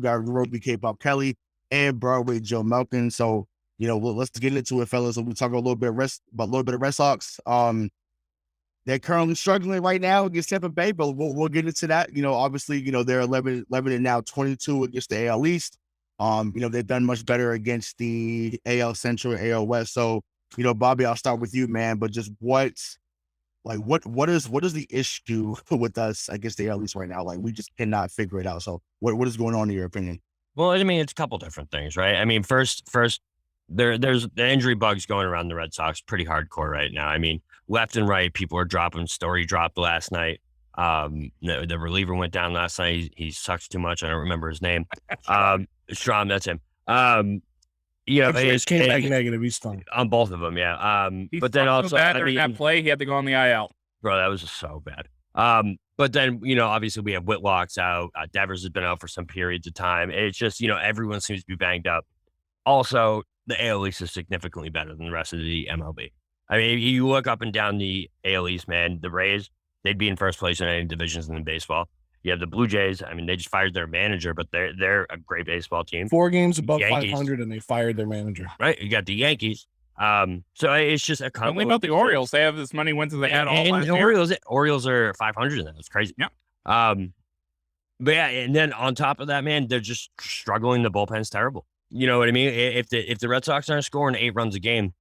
got Roby K-Pop Kelly and Broadway Joe Malkin. So, let's get into it, fellas. And we talk a little bit of Red Sox. They're currently struggling right now against Tampa Bay, but we'll get into that. Obviously, they're 11 and now 22 against the AL East. They've done much better against the AL Central and AL West. So, Bobby, I'll start with you, man. But just what is the issue with us against the AL East right now? Like, we just cannot figure it out. So what is going on in your opinion? Well, I mean, it's a couple different things, right? I mean, first, there's the injury bugs going around the Red Sox pretty hardcore right now. I mean, left and right, people are dropping. Story dropped last night. The reliever went down last night. He sucks too much. I don't remember his name. Strom, that's him. He came back negative. He's fine on both of them. Yeah. But then also, during that play, he had to go on the IL. Bro, that was just so bad. But then, obviously we have Whitlock's out. Devers has been out for some periods of time. It's just, everyone seems to be banged up. Also, the AL East is significantly better than the rest of the MLB. I mean, you look up and down the AL East, man, the Rays, they'd be in first place in any divisions in baseball. You have the Blue Jays. I mean, they just fired their manager, but they're a great baseball team. 4 games above 500, and they fired their manager. Right. You got the Yankees. So it's just a couple. What about the Orioles? They have as many wins as they had all last year. Orioles are 500 now. It's crazy. Yeah. But yeah, and then on top of that, man, they're just struggling. The bullpen's terrible. You know what I mean? If the Red Sox aren't scoring 8 runs a game,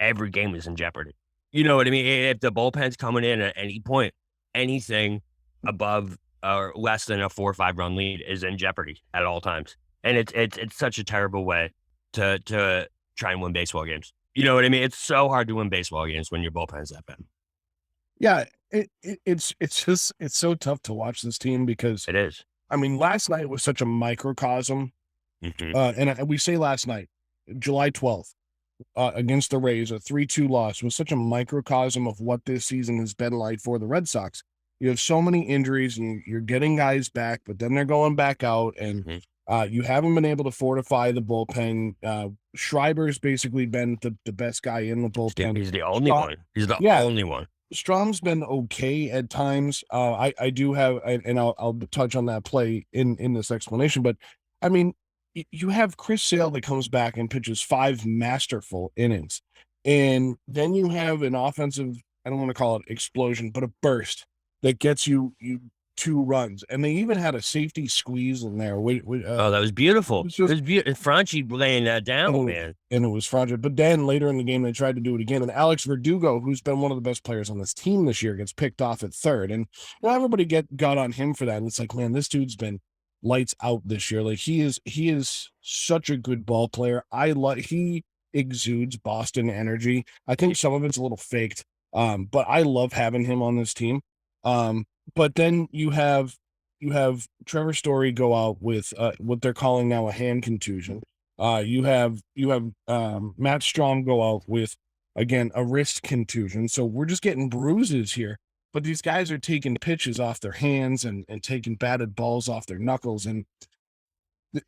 every game is in jeopardy. You know what I mean? If the bullpen's coming in at any point, anything above or less than a 4 or 5 run lead is in jeopardy at all times. And it's such a terrible way to try and win baseball games. You know what I mean? It's so hard to win baseball games when your bullpen's that bad. Yeah, it's so tough to watch this team because it is. I mean, last night was such a microcosm. Mm-hmm. And we say last night, July 12th, against the Rays, a 3-2 loss was such a microcosm of what this season has been like for the Red Sox. You have so many injuries and you're getting guys back, but then they're going back out and you haven't been able to fortify the bullpen. Schreiber's basically been the best guy in the bullpen. He's the only one. He's the only one. Strom's been okay at times. I do have, and I'll touch on that play in this explanation, but I mean, you have Chris Sale that comes back and pitches 5 masterful innings. And then you have an offensive, I don't want to call it explosion, but a burst that gets you 2 runs. And they even had a safety squeeze in there. That was beautiful. It was beautiful. Franchi laying that down, man. And it was Franchi. But then later in the game, they tried to do it again. And Alex Verdugo, who's been one of the best players on this team this year, gets picked off at third. And everybody got on him for that. And it's like, man, this dude's been lights out this year. Like he is such a good ball player. He exudes Boston energy. I think some of it's a little faked, but I love having him on this team. But then you have Trevor Story go out with what they're calling now a hand contusion. You have Matt Strom go out with, again, a wrist contusion. So we're just getting bruises here. But these guys are taking pitches off their hands and taking batted balls off their knuckles. And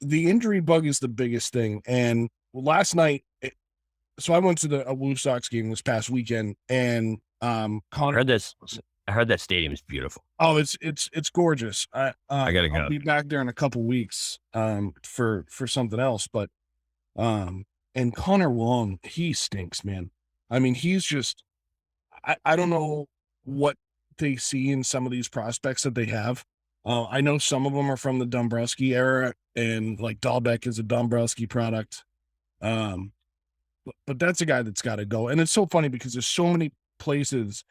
the injury bug is the biggest thing. And last night, so I went to the Blue Sox game this past weekend, and Conor. I heard that stadium is beautiful. Oh, it's gorgeous. I gotta go. I'll be back there in a couple weeks for something else. But and Conor Wong, he stinks, man. I mean, he's just I don't know what they see in some of these prospects that they have. I know some of them are from the Dombrowski era, and like Dahlbeck is a Dombrowski product. But that's a guy that's got to go. And it's so funny because there's so many places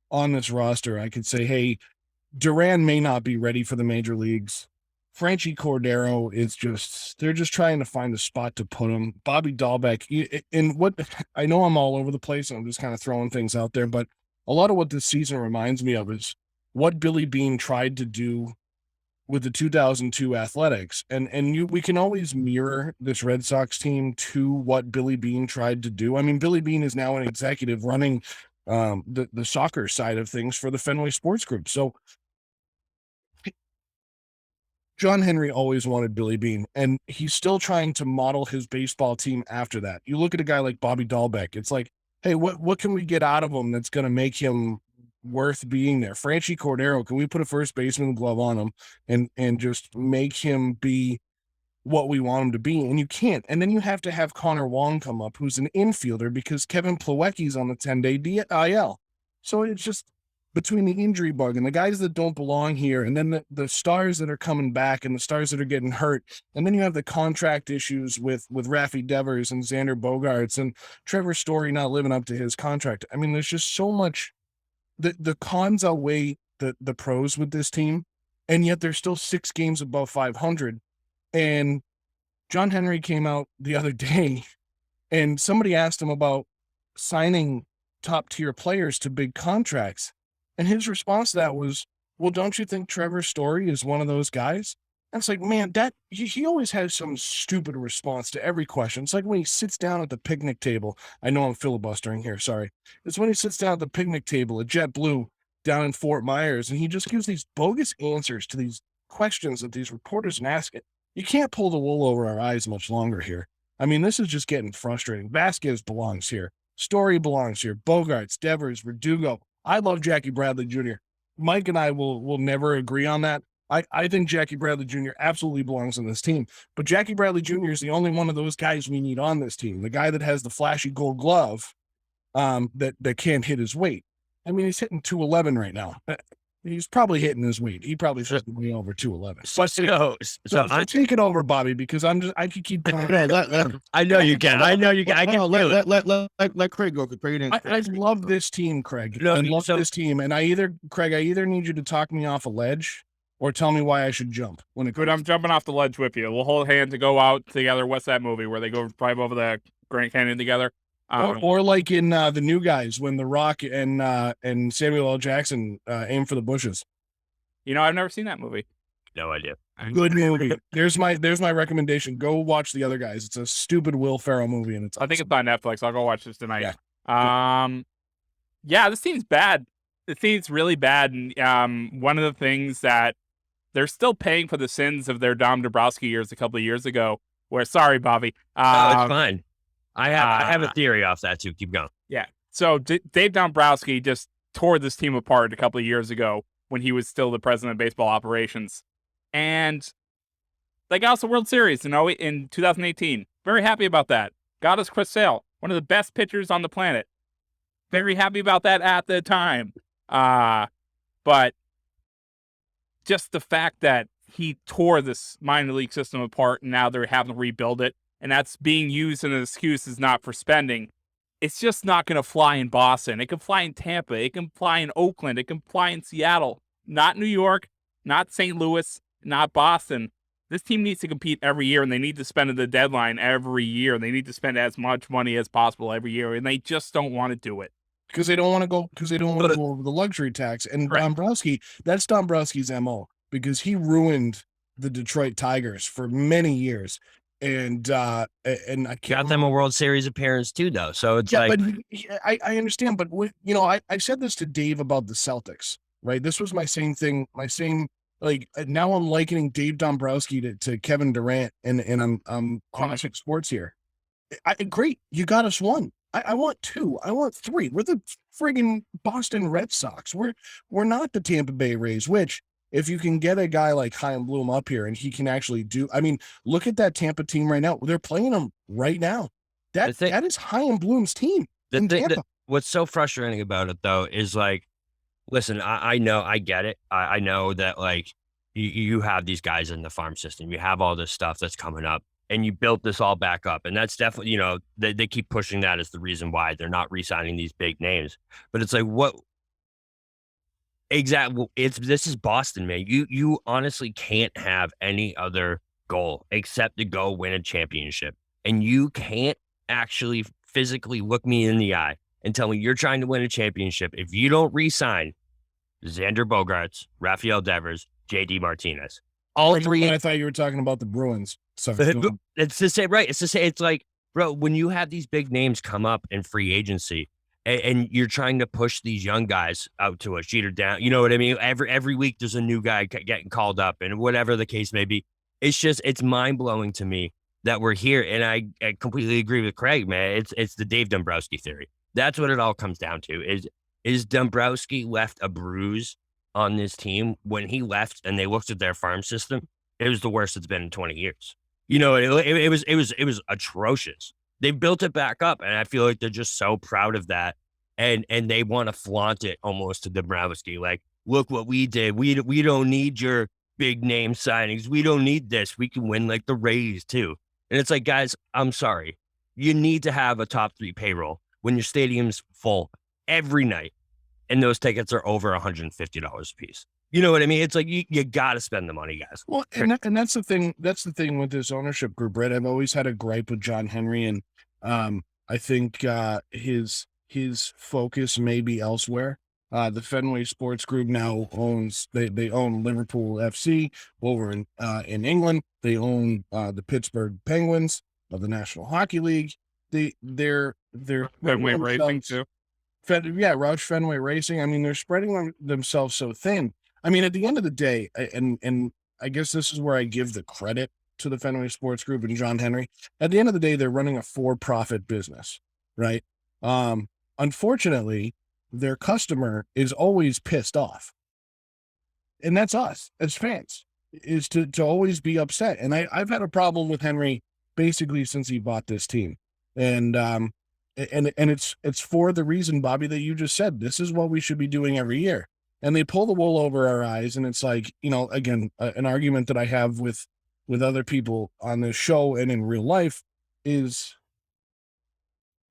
on this roster I could say, hey, Duran may not be ready for the major leagues. Franchi Cordero is they're just trying to find a spot to put him. Bobby Dahlbeck, and what I know I'm all over the place, and I'm just kind of throwing things out there, but a lot of what this season reminds me of is what Billy Beane tried to do with the 2002 Athletics. And we can always mirror this Red Sox team to what Billy Beane tried to do. I mean, Billy Beane is now an executive running the soccer side of things for the Fenway Sports Group. So John Henry always wanted Billy Beane, and he's still trying to model his baseball team after that. You look at a guy like Bobby Dahlbeck, it's like, hey, what can we get out of him that's going to make him worth being there? Franchi Cordero, can we put a first baseman glove on him and just make him be what we want him to be, and you can't. And then you have to have Conor Wong come up, who's an infielder, because Kevin Plawecki's on the 10-day IL. So it's just between the injury bug and the guys that don't belong here, and then the stars that are coming back and the stars that are getting hurt, and then you have the contract issues with Rafi Devers and Xander Bogaerts and Trevor Story not living up to his contract. I mean, there's just so much. The cons outweigh the pros with this team, and yet they're still 6 games above 500. And John Henry came out the other day, and somebody asked him about signing top-tier players to big contracts. And his response to that was, well, don't you think Trevor Story is one of those guys? And it's like, man, he always has some stupid response to every question. It's like when he sits down at the picnic table. I know I'm filibustering here, sorry. It's when he sits down at the picnic table at JetBlue down in Fort Myers, and he just gives these bogus answers to these questions that these reporters ask it. You can't pull the wool over our eyes much longer here. I mean, this is just getting frustrating. Vasquez belongs here. Story belongs here. Bogaerts, Devers, Verdugo. I love Jackie Bradley Jr. Mike and I will never agree on that. I think Jackie Bradley Jr. absolutely belongs on this team. But Jackie Bradley Jr. is the only one of those guys we need on this team. The guy that has the flashy gold glove that can't hit his weight. I mean, he's hitting 211 right now. He's probably hitting his weight. He probably should be over 211. So take it over, Bobby, because I could keep going. I know you can. I know you can. I can let Craig go. I love this team, Craig. I love this team. And I either need you to talk me off a ledge or tell me why I should jump. Good, I'm jumping off the ledge with you. We'll hold hands and go out together. What's that movie where they go drive over the Grand Canyon together? Or like in The New Guys, when The Rock and Samuel L. Jackson aim for the bushes. I've never seen that movie. No idea. Good movie. There's my recommendation. Go watch The Other Guys. It's a stupid Will Ferrell movie, and it's I think it's on Netflix. I'll go watch this tonight. Yeah. This team's bad. This team's really bad, and one of the things that they're still paying for the sins of their Dom Dombrowski years a couple of years ago. Sorry, Bobby. It's fine. I have a theory off that too. Keep going. Yeah. So Dave Dombrowski just tore this team apart a couple of years ago when he was still the president of baseball operations. And they got us a World Series, in 2018. Very happy about that. Got us Chris Sale, one of the best pitchers on the planet. Very happy about that at the time. But just the fact that he tore this minor league system apart and now they're having to rebuild it, and that's being used as an excuse is not for spending. It's just not going to fly in Boston. It can fly in Tampa. It can fly in Oakland. It can fly in Seattle. Not New York, not St. Louis, not Boston. This team needs to compete every year, and they need to spend at the deadline every year. They need to spend as much money as possible every year, and they just don't want to do it. Because they don't want to go over the luxury tax. And Dombrowski, that's Dombrowski's MO, because he ruined the Detroit Tigers for many years. And I got them a World Series appearance too, though. So it's but I understand. But I said this to Dave about the Celtics, right? This was my same thing. Now I'm likening Dave Dombrowski to Kevin Durant, and I'm classic sports here. Great, you got us one. I want 2. I want 3. We're the friggin' Boston Red Sox. We're not the Tampa Bay Rays, which, if you can get a guy like Chaim Bloom up here and he can actually do, look at that Tampa team right now. They're playing them right now. That is Chaim Bloom's team in Tampa. What's so frustrating about it, though, is listen, I know, I get it. I know that you have these guys in the farm system. You have all this stuff that's coming up, and you built this all back up. And that's definitely, they keep pushing that as the reason why they're not re-signing these big names. But it's what? Exactly. This is Boston, man. You honestly can't have any other goal except to go win a championship. And you can't actually physically look me in the eye and tell me you're trying to win a championship if you don't re-sign Xander Bogaerts, Rafael Devers, JD Martinez. All 3. I thought you were talking about the Bruins. It's the same, right? It's the same. It's bro, when you have these big names come up in free agency, and you're trying to push these young guys out to a cheater down. You know what I mean? Every week there's a new guy getting called up, and whatever the case may be. It's mind-blowing to me that we're here. And I completely agree with Craig, man. It's the Dave Dombrowski theory. That's what it all comes down to. Is Dombrowski left a bruise on this team? When he left and they looked at their farm system, it was the worst it's been in 20 years. You know, it was atrocious. They built it back up, and I feel like they're just so proud of that, and they want to flaunt it almost to Dombrowski. Like, look what we did. We don't need your big name signings. We don't need this. We can win like the Rays too. And it's like, guys, I'm sorry. You need to have a top 3 payroll when your stadium's full every night, and those tickets are over $150 a piece. You know what I mean? It's like you got to spend the money, guys. Well, and that's the thing. That's the thing with this ownership group, right? I've always had a gripe with John Henry, and I think his focus may be elsewhere. The Fenway Sports Group now owns they own Liverpool FC over in England. They own the Pittsburgh Penguins of the National Hockey League. They're Fenway Racing too. Roush Fenway Racing. I mean, they're spreading themselves so thin. I mean, at the end of the day, and I guess this is where I give the credit to the Fenway Sports Group and John Henry. At the end of the day, they're running a for-profit business, right? Unfortunately, their customer is always pissed off. And that's us as fans, is to always be upset. And I've had a problem with Henry basically since he bought this team. And it's for the reason, Bobby, that you just said. This is what we should be doing every year. And they pull the wool over our eyes. And it's like, you know, again, an argument that I have with other people on this show and in real life is,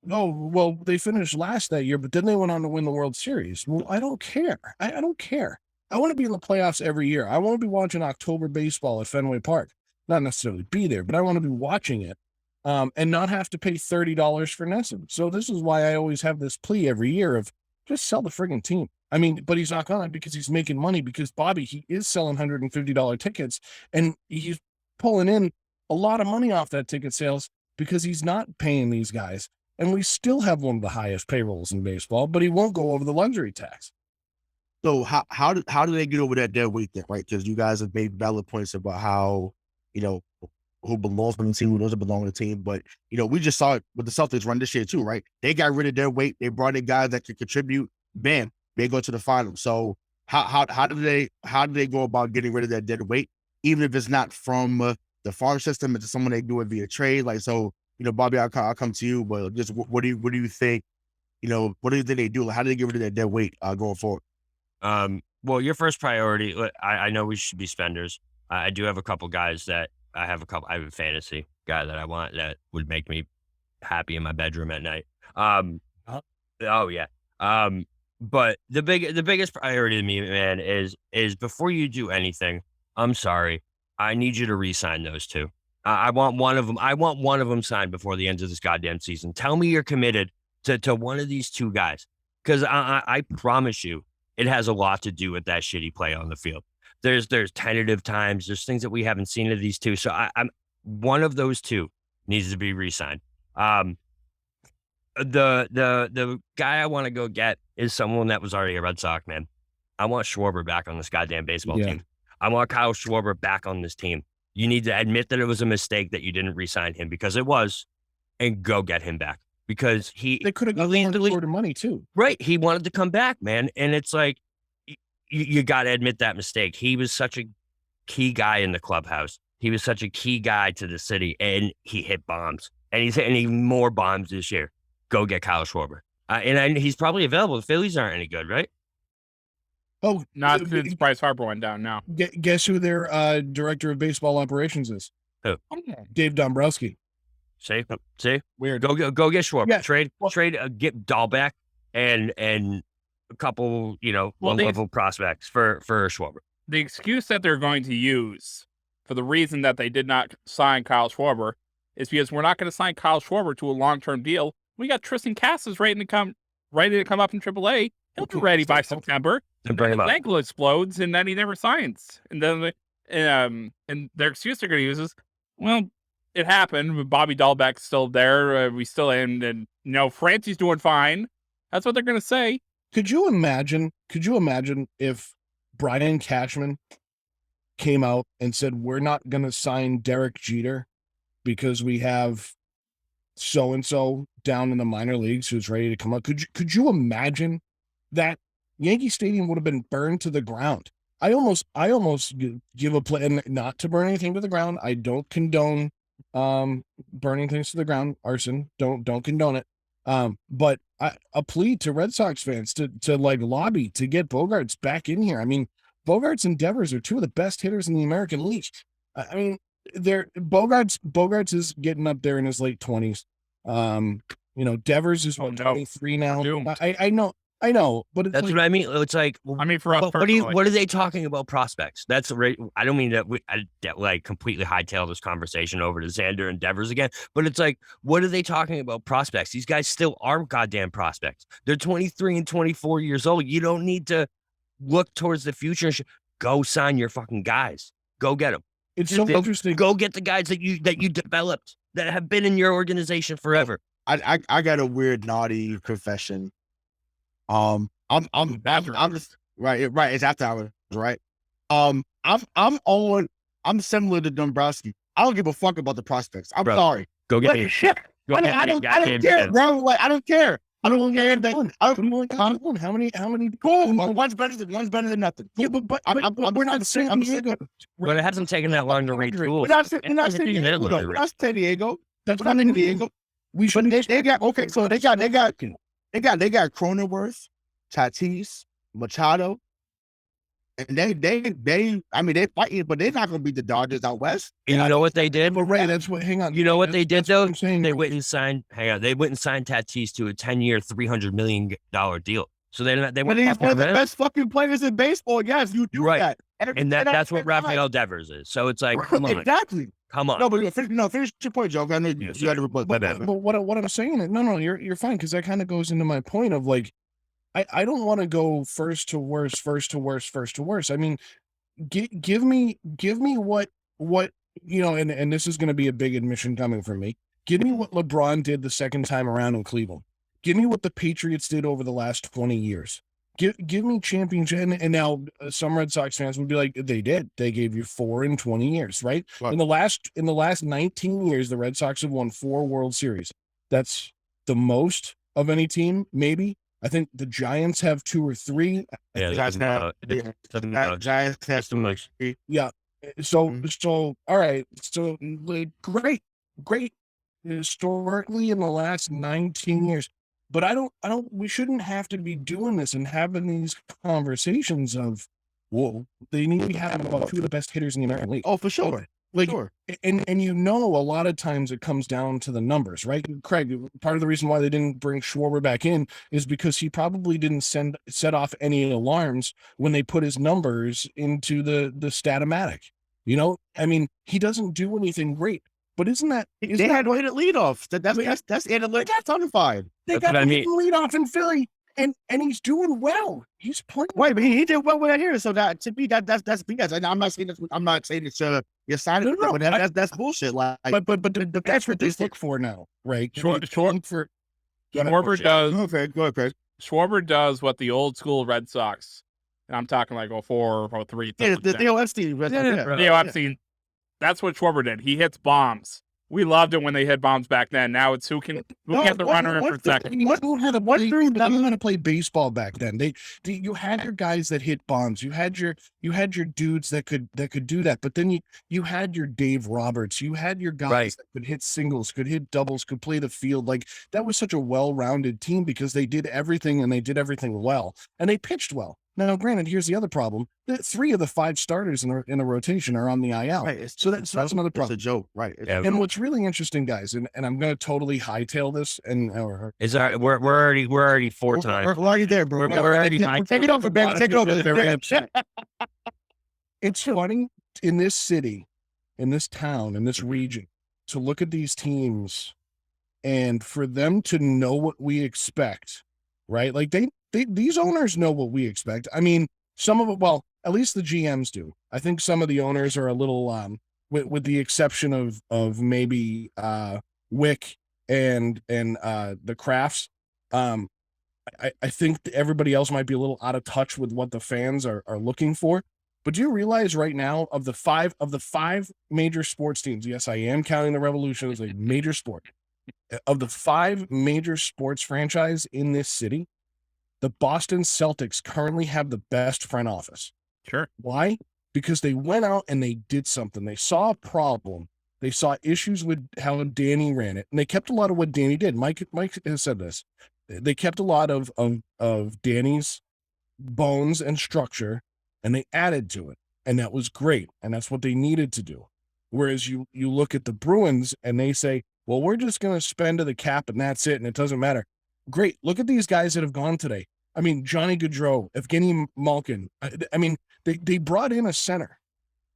oh, well, they finished last that year, but then they went on to win the World Series. Well, I don't care. I don't care. I want to be in the playoffs every year. I want to be watching October baseball at Fenway Park. Not necessarily be there, but I want to be watching it and not have to pay $30 for NESN. So this is why I always have this plea every year of just sell the friggin' team. I mean, but he's not gonna, because he's making money, because Bobby, he is selling $150 tickets and he's pulling in a lot of money off that ticket sales because he's not paying these guys. And we still have one of the highest payrolls in baseball, but he won't go over the luxury tax. So how do they get over that dead weight then, right? Because you guys have made valid points about how, you know, who belongs on the team, who doesn't belong on the team. But, you know, we just saw it with the Celtics run this year too, right? They got rid of their weight. They brought in guys that could contribute. Bam, they go to the finals. So how do they go about getting rid of that dead weight, even if it's not from the farm system, it's someone they do it via trade? Like, so, you know, Bobby, I'll come to you, but just what do you think? You know, what do you think they do? Like, how do they get rid of that dead weight going forward? Well, your first priority, I know we should be spenders. I do have a couple guys that I have a fantasy guy that I want that would make me happy in my bedroom at night. Oh yeah. But the biggest priority to me, man, is before you do anything, I'm sorry, I need you to re-sign those two. I want one of them. I want one of them signed before the end of this goddamn season. Tell me you're committed to one of these two guys, because I promise you, it has a lot to do with that shitty play on the field. There's tentative times. There's things that we haven't seen of these two. So I'm one of those two needs to be re-signed. The guy I want to go get is someone that was already a Red Sox, man. I want Schwarber back on this goddamn baseball team. I want Kyle Schwarber back on this team. You need to admit that it was a mistake that you didn't re-sign him, because it was, and go get him back, because they could have got money too. Right. He wanted to come back, man. And it's like, you got to admit that mistake. He was such a key guy in the clubhouse. He was such a key guy to the city, and he hit bombs, and he's hitting even more bombs this year. Go get Kyle Schwarber. And he's probably available. The Phillies aren't any good, right? Oh, not since Bryce Harper went down. No. Guess who their director of baseball operations is? Who? Dave Dombrowski. See, weird. Go get Schwarber. Yeah. Trade, get Dahlbeck and a couple, low-level prospects for Schwarber. The excuse that they're going to use for the reason that they did not sign Kyle Schwarber is because we're not going to sign Kyle Schwarber to a long-term deal. We got Tristan Casas ready to come up in AAA. He'll be ready by September. And bring him up. His ankle explodes, and then he never signs. And then and their excuse they're going to use is, well, it happened. Bobby Dahlbeck's still there. We still and Francie's doing fine. That's what they're going to say. Could you imagine if Brian Cashman came out and said, we're not going to sign Derek Jeter because we have so-and-so down in the minor leagues who's ready to come up? Could you imagine that? Yankee Stadium would have been burned to the ground. I almost give a play, and not to burn anything to the ground. I don't condone burning things to the ground, arson. Don't condone it. But a plea to Red Sox fans to like lobby to get Bogaerts back in here. I mean, Bogaerts and Devers are two of the best hitters in the American League. I mean, Bogaerts is getting up there in his late 20s. Devers is 23 now. I know, but that's what I mean. It's like, I mean, for us, what are they talking about prospects? That's right. I don't mean that I completely hightail this conversation over to Xander and Devers again, but it's like, what are they talking about prospects? These guys still are goddamn prospects. They're 23 and 24 years old. You don't need to look towards the future. Go sign your fucking guys. Go get them. It's so interesting. Go get the guys that you developed that have been in your organization forever. I got a weird naughty confession. I'm just right. It's after hours, right? I'm similar to Dombrowski. I don't give a fuck about the prospects. I'm sorry. Go get your shit. I don't care, bro. Like, I don't care. I don't care anything. How many goals? One's better than nothing. Yeah, but we're not saying San Diego. But it hasn't taken that long to rate tools. We're not San Diego. We're not San Diego. That's not San Diego. We should. They got okay. So they got Cronenworth, Tatis, Machado, and they. I mean, they fighting, but they're not going to beat the Dodgers out west. And you know what they did? But Ray, that's what. Hang on. You know what they did though? They went and signed. Hang on. They went and signed Tatis to a 10-year, $300 million deal. So they went. He's one of the best fucking players in baseball. Yes, you do that. And that's what Rafael Devers is. So it's like, come on, exactly. Come on. No, but finish your point, Joe. I know you had to report. But what I'm saying is, no, you're fine, because that kind of goes into my point of like, I don't want to go first to worst. I mean, give me what and this is going to be a big admission coming from me. Give me what LeBron did the second time around in Cleveland. Give me what the Patriots did over the last 20 years. Give me championship. And now some Red Sox fans would be like, they did. They gave you 4 in 20 years, right? In the last 19 years, the Red Sox have won 4 World Series. That's the most of any team, maybe. I think the Giants have 2 or 3. Yeah, Giants have too much. Yeah. So all right. So like, great. Historically, in the last 19 years. But we shouldn't have to be doing this and having these conversations of, whoa, they need to be having about 2 of the best hitters in the American League. Oh, for sure. Like, sure. And a lot of times it comes down to the numbers, right? Craig, part of the reason why they didn't bring Schwarber back in is because he probably didn't set off any alarms when they put his numbers into the Statomatic. I mean, he doesn't do anything great. But they had to hit a leadoff. That's analytics. That's unified. They got to hit a leadoff in Philly, and he's doing well. He's playing. Wait, but he did well with that here. So that to me, that's BS. And I'm not saying it's your side. No, but that's bullshit. Like, but that's what they look for now, right? Schwarber does. Okay, go ahead, Chris. Schwarber does what the old school Red Sox, and I'm talking like 04, 03. Yeah, the OFC. The OFC. That's what Schwarber did. He hits bombs. We loved it when they hit bombs back then. Now it's who can get the runner in for second. Who had to play baseball back then? You had your guys that hit bombs. You had your dudes that could do that. But then you had your Dave Roberts. You had your guys that could hit singles, could hit doubles, could play the field. Like, that was such a well-rounded team because they did everything, and they did everything well, and they pitched well. Now, granted, here's the other problem: 3 of the 5 starters in a rotation are on the IL. Right. So that's another problem. It's a joke, right? And what's really interesting, guys, and I'm going to totally hightail this, and we're already 4 times. We're already there, bro. We're already take it over, Ben. Take it over. It's funny in this city, in this town, in this region, to look at these teams, and for them to know what we expect, right? Like these owners know what we expect. I mean, some of it, well, at least the GMs do. I think some of the owners are a little, with the exception of maybe Wick and the Crafts. I think everybody else might be a little out of touch with what the fans are looking for. But do you realize right now, of the five major sports teams, yes, I am counting the Revolution as a major sport. Of the 5 major sports franchise in this city, the Boston Celtics currently have the best front office. Sure. Why? Because they went out and they did something. They saw a problem. They saw issues with how Danny ran it, and they kept a lot of what Danny did. Mike has said this. They kept a lot of Danny's bones and structure, and they added to it, and that was great, and that's what they needed to do. Whereas you look at the Bruins, and they say, well, we're just going to spend to the cap, and that's it, and it doesn't matter. Great. Look at these guys that have gone today. I mean, Johnny Gaudreau, Evgeny Malkin. I mean, they brought in a center.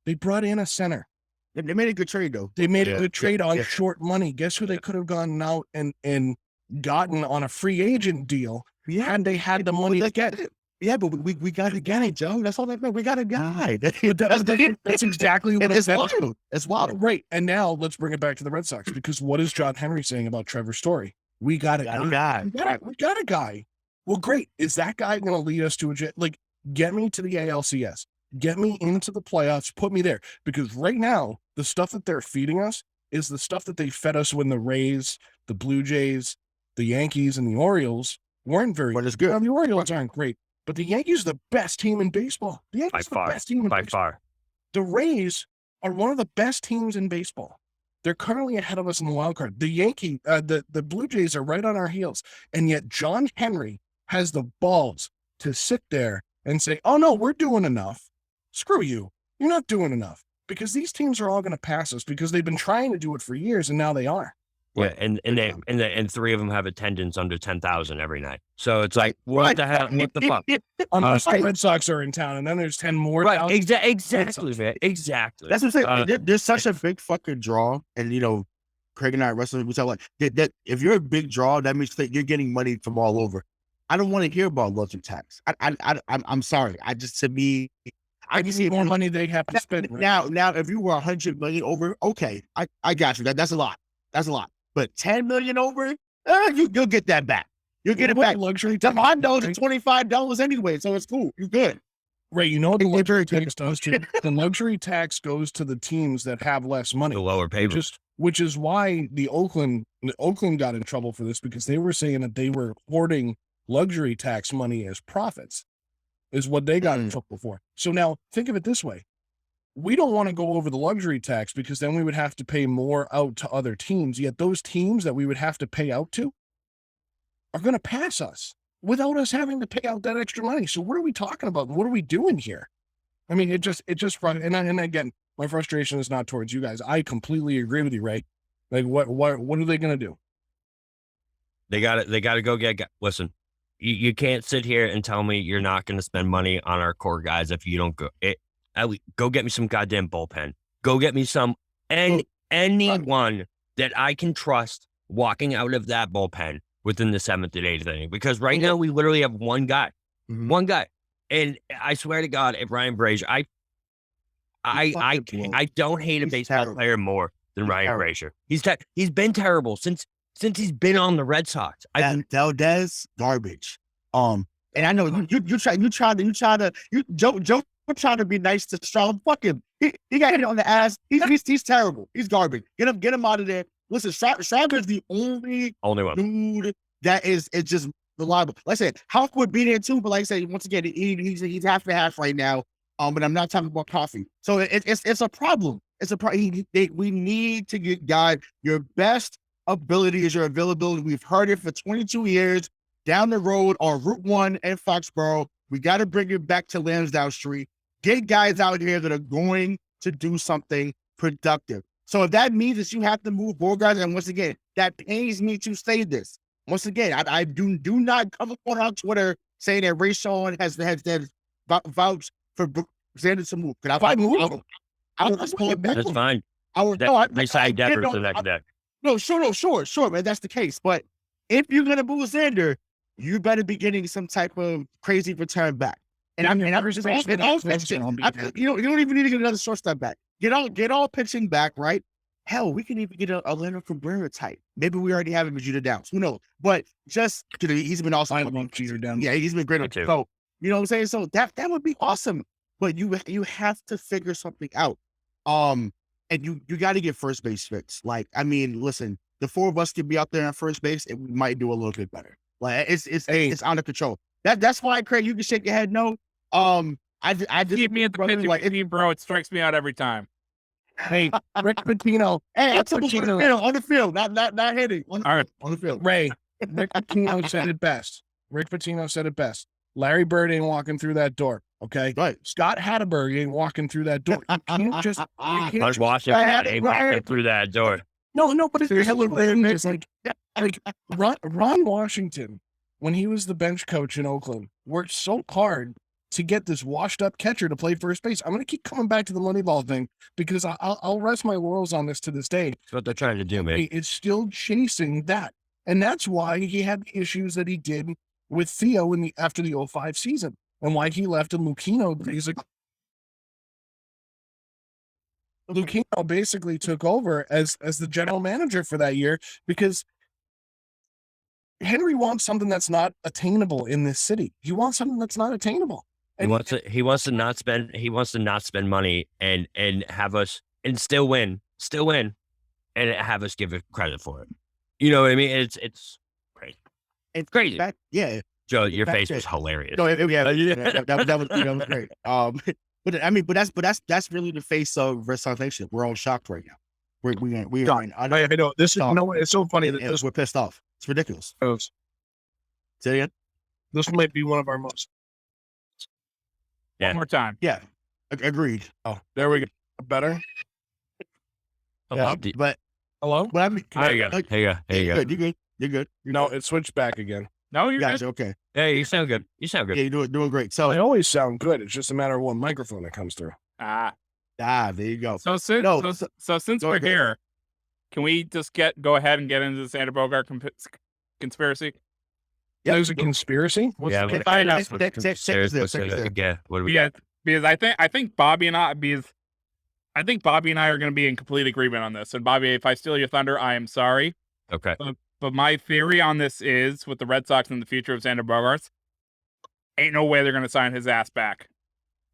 They made a good trade, though. They made a good trade on short money. Guess who they could have gone out and gotten on a free agent deal had they had the money to get it. Yeah, but we got a guy, Joe. That's all that meant. We got a guy. That's exactly what it's wild. It's wild. Right. And now let's bring it back to the Red Sox, because what is John Henry saying about Trevor Story? We got a guy. We got a guy. Well, great. Is that guy going to lead us to get me to the ALCS? Get me into the playoffs. Put me there. Because right now, the stuff that they're feeding us is the stuff that they fed us when the Rays, the Blue Jays, the Yankees, and the Orioles weren't very good. Good. The Orioles aren't great. But the Yankees are the best team in baseball. The Yankees are the best team in baseball. By far. The Rays are one of the best teams in baseball. They're currently ahead of us in the wild card. The Blue Jays are right on our heels. And yet John Henry has the balls to sit there and say, oh, no, we're doing enough. Screw you. You're not doing enough. Because these teams are all going to pass us because they've been trying to do it for years, and now they are. Yeah, and three of them have attendance under 10,000 every night. So it's like, what the hell? What the fuck? The Red Sox are in town, and then there's 10 more. Right, exactly, man. Exactly. That's what I'm saying. There's such a big fucking draw, and Craig and I wrestling. We talk like that. If you're a big draw, that means that you're getting money from all over. I don't want to hear about luxury tax. I'm sorry. To me, I can see more money they have to spend. Right? Now, if you were 100 million over, okay, I got you. That's a lot. That's a lot. But 10 million over, you'll get that back. You'll get it back. Luxury tax. Mine knows it's $25 anyway, so it's cool. You're good. Right. You know what the luxury tax does to the luxury tax goes to the teams that have less money. The lower payments. Which is why Oakland got in trouble for this, because they were saying that they were hoarding luxury tax money as profits, is what they got in trouble for. So now think of it this way. We don't want to go over the luxury tax because then we would have to pay more out to other teams. Yet those teams that we would have to pay out to are going to pass us without us having to pay out that extra money. So what are we talking about? What are we doing here? I mean, it just and again, my frustration is not towards you guys. I completely agree with you, Ray. Like what are they going to do? They got to go get. Listen, you can't sit here and tell me you're not going to spend money on our core guys if you don't go. Go get me some goddamn bullpen. Go get me anyone that I can trust walking out of that bullpen within the 7th and 8th inning. Because right now we literally have one guy. One guy. And I swear to God, if Ryan Brazier, I don't hate a baseball player more than Ryan Brazier. He's been terrible since he's been on the Red Sox. Valdez, garbage. And I know you try to Joe trying to be nice to Stroud. Fuck him. He got hit on the ass. He's terrible. He's garbage. Get him out of there. Listen, Stroud is the only one dude that is just reliable. Like I said, Houck would be there too, but like I said, once again, he's half and half right now. But I'm not talking about coffee. So it's a problem. It's a problem. We need to get guys. Your best ability is your availability. We've heard it for 22 years. Down the road on Route 1 in Foxborough, we got to bring it back to Lansdowne Street. Get guys out here that are going to do something productive. So if that means that you have to move Bogaerts, and once again, that pains me to say this. Once again, I do not come on Twitter saying that Rayshawn has vouched for Xander to move. If I move, I'll just pull it back. That's fine. They signed Decker for the next deck. No, sure, man. That's the case. But if you're gonna move Xander, you better be getting some type of crazy return back. And I'm just you don't even need to get another shortstop back. Get all pitching back, right? Hell, we can even get a Leonard Cabrera type. Maybe we already have him in Vegeta Downs. Who knows? But just he's been awesome. I love Vegeta Downs. Yeah, he's been great. So you know what I'm saying? So that would be awesome. But you have to figure something out. And you got to get first base fixed. Like, I mean, listen, the four of us could be out there on first base and we might do a little bit better. Like it's under control. That's why, Craig, you can shake your head no. I just keep me at the pitching team, bro. It strikes me out every time. Hey, Rick Pitino. Hey, that's on the field, not hitting. All right. On the field. Ray, Rick Pitino said it best. Rick Pitino said it best. Larry Bird ain't walking through that door. Okay. Right. Scott Hatteberg ain't walking through that door. You can't just. Mark Washington ain't walking through that door. No, but it's like Ron Washington, when he was the bench coach in Oakland, worked so hard to get this washed up catcher to play first base. I'm going to keep coming back to the Moneyball thing because I'll rest my laurels on this to this day. That's what they're trying to do, man. It's still chasing that. And that's why he had the issues that he did with Theo after the 05 season and why he left and Lucchino basically took over as the general manager for that year because Henry wants something that's not attainable in this city. He wants something that's not attainable. And he wants to not spend money and have us and still win and have us give it credit for it. You know what I mean? It's crazy. It's crazy. Yeah. Joe, your face was hilarious. No, that was great. But that's really the face of Red Sox Nation. We're all shocked right now. We are. I know this is it's so funny that this we're pissed off. It's ridiculous. was. Say it again. This might be one of our most. Yeah. One more time. Yeah, agreed. Oh, there we go. Better. Yeah, but hello. But I mean, There you go. You're good. No, it switched back again. No, you're Gotcha. good. Okay. Hey, you sound good. Yeah, you're doing great. So I always sound good. It's just a matter of what microphone it comes through. Ah. there you go. So since Go we're ahead. here, can we just go ahead and get into the Xander Bogaerts conspiracy? Yeah, there's a conspiracy. What's Yeah, the- I know. What do we got? Because I think Bobby and I are going to be in complete agreement on this. And Bobby, if I steal your thunder, I am sorry. Okay. But my theory on this is with the Red Sox and the future of Xander Bogaerts, ain't no way they're going to sign his ass back.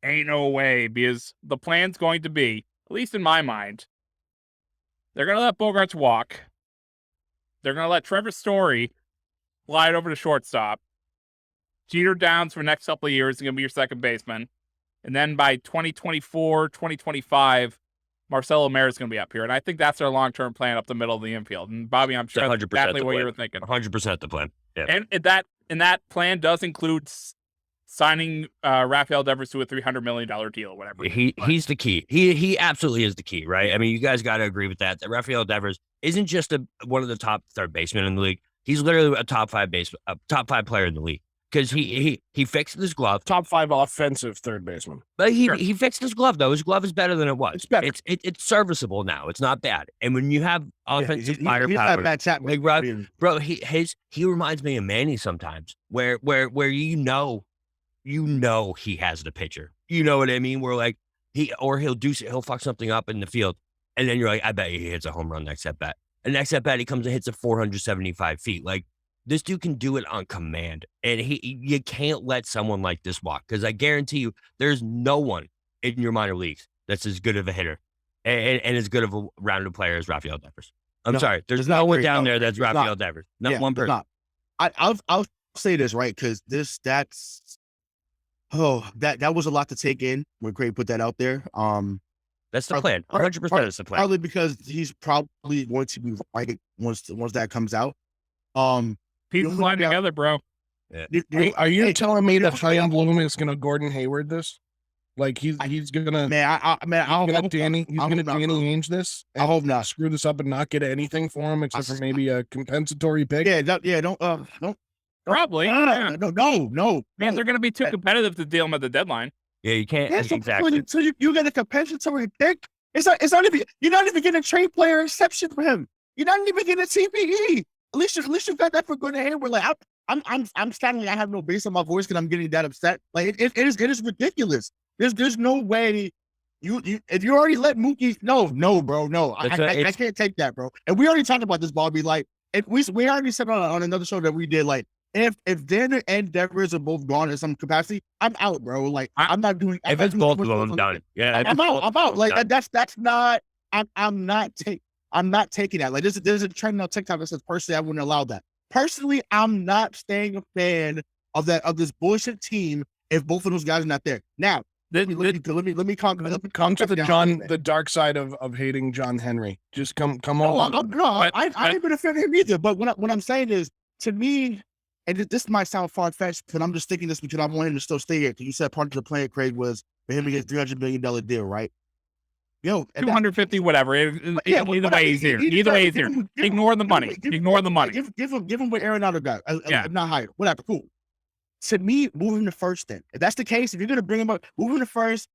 Ain't no way, because the plan's going to be, at least in my mind, they're going to let Bogaerts walk. They're going to let Trevor Story slide over to shortstop. Jeter Downs for the next couple of years is going to be your second baseman. And then by 2024, 2025, Marcelo Mayer is going to be up here. And I think that's their long-term plan up the middle of the infield. And Bobby, I'm sure that's 100% exactly the what you plan. were thinking. 100% the plan. Yeah. And that plan does include signing Rafael Devers to a $300 million deal or whatever. He's the key. He absolutely is the key, right? I mean, you guys got to agree with that. That Rafael Devers isn't just one of the top third basemen in the league. He's literally a top five player in the league because he fixed his glove. top 5 offensive third baseman. But Sure. he fixed his glove though. His glove is better than it was. It's better. It's serviceable now. It's not bad. And when you have offensive He's firepower, not bad chat. Big Rob, bro, he reminds me of Manny sometimes, where you know he has the pitcher. You know what I mean? Where like he'll fuck something up in the field, and then you're like, I bet he hits a home run next at bat. And next at bat, he comes and hits it 475 feet. Like this dude can do it on command, and you can't let someone like this walk because I guarantee you, there's no one in your minor leagues that's as good of a hitter and as good of a rounded player as Rafael Devers. I'm sorry, there's no one down there that's Rafael Devers. Not one person. I'll say this right because that was a lot to take in when Craig put that out there. That's the plan. 100% is the plan. Partly because he's probably going to be right once that comes out. Pieces line together, bro. Are you telling me that Chaim Bloom is going to Gordon Hayward this? Like he's going to Danny Ainge this? I hope not. Screw this up and not get anything for him except for maybe a compensatory pick. Don't Probably. no. Man, they're going to be too competitive to deal them at the deadline. Yeah, you can't. Yeah, Exactly. So you get a compensatory pick. It's not even. You're not even getting a trade player exception for him. You're not even getting a CPE. At least you got that for Gordon Hayward. Like I'm standing. I have no bass on my voice because I'm getting that upset. Like it is ridiculous. There's no way. You if you already let Mookie no bro no I can't take that, bro. And we already talked about this, Bobby. Like if we already said on another show that we did, like if Xander and Devers are both gone in some capacity, I'm out, bro. Like I'm not doing. If it's both of them, I'm done. Yeah, I'm out. Like that's not. I'm not taking that. Like there's a trend on TikTok that says personally I wouldn't allow that. Personally, I'm not staying a fan of this bullshit team if both of those guys are not there. Now, let me conquer the dark side of hating John Henry. Just come on. No, I ain't been a fan of him either. But what I'm saying is, to me, and this might sound far fetched, but I'm just thinking this because I want him to still stay here. Because you said part of the plan, Craig, was for him to get a $300 million deal, right? Yo, 250, whatever. Either way, he's here. Either way, he's here. Ignore the money. Ignore the money. Give him what Arenado got. Not higher. Whatever. Cool. To me, move him to first. Then, if that's the case, if you're gonna bring him up, move him to first.